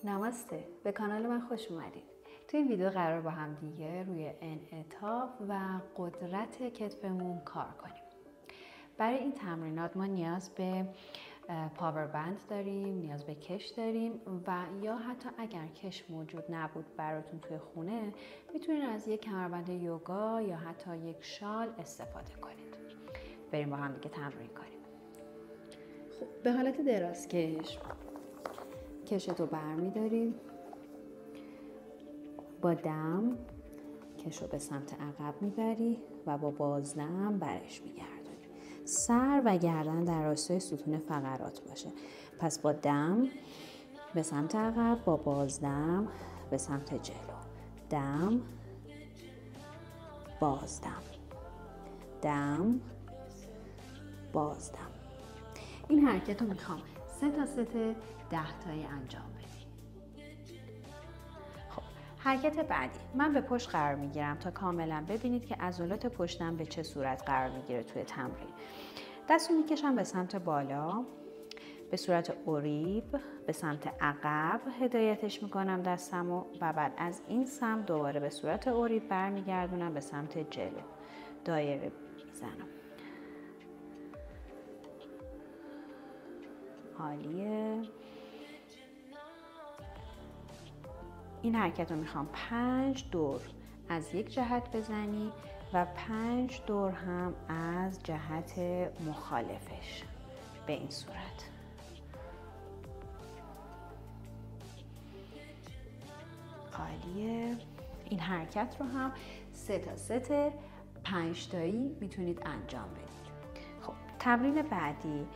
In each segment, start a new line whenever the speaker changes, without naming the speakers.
نمسته، به کانال من خوش اومدید. توی این ویدیو قرار با هم دیگه روی انعطاف و قدرت کتفمون کار کنیم. برای این تمرینات ما نیاز به پاور بند داریم، نیاز به کش داریم و یا حتی اگر کش موجود نبود براتون توی خونه میتونید از یک کمربند یوگا یا حتی یک شال استفاده کنید. بریم با هم دیگه تمرین کنیم. خب به حالت دراز کشتو برمی‌دارید، با دم کش رو به سمت عقب میبری و با بازدم برش میگردونی. سر و گردن در راستای ستون فقرات باشه. پس با دم به سمت عقب، با بازدم به سمت جلو. دم، بازدم، دم، بازدم. این حرکت رو میخوام 3 تا ست 10 تایی انجام بدیم. خب حرکت بعدی، من به پشت قرار میگیرم تا کاملا ببینید که عضلات پشتم به چه صورت قرار میگیره توی تمرین. دستو میکشم به سمت بالا، به صورت اوریب به سمت عقب هدایتش میکنم دستمو و بعد از این سمت دوباره به صورت اوریب برمیگردونم به سمت جلو. دایره میزنم. عالیه. این حرکت رو میخوام 5 دور از یک جهت بزنی و 5 دور هم از جهت مخالفش، به این صورت. عالیه. این حرکت رو هم 3 تا ست 5 تایی میتونید انجام بدید. خب تمرین بعدی،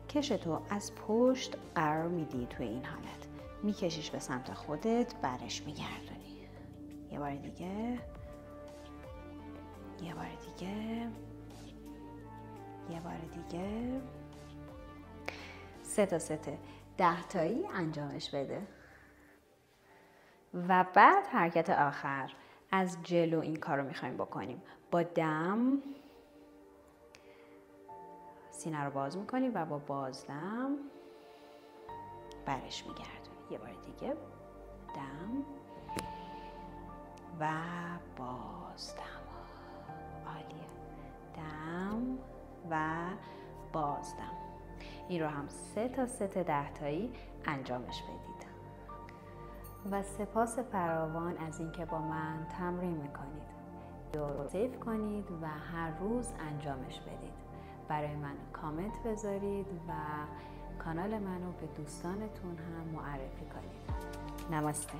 کشتو از پشت قرار میدی توی این حالت، میکشیش به سمت خودت، برش میگردونی. یه بار دیگه، یه بار دیگه، یه بار دیگه. 3 تا ست 10 تایی انجامش بده. و بعد حرکت آخر، از جلو این کار رو میخوایم بکنیم. با دم سینه رو باز میکنی و با بازدم برش میگردونی. یه بار دیگه، دم و بازدم. عالیه. دم و بازدم. این رو هم 3 تا ست 10 تایی انجامش بدید. و سپاس فراوان از اینکه با من تمرین میکنید. رو سیو کنید و هر روز انجامش بدید. برای من کامنت بذارید و کانال منو به دوستانتون هم معرفی کنید. نمسته.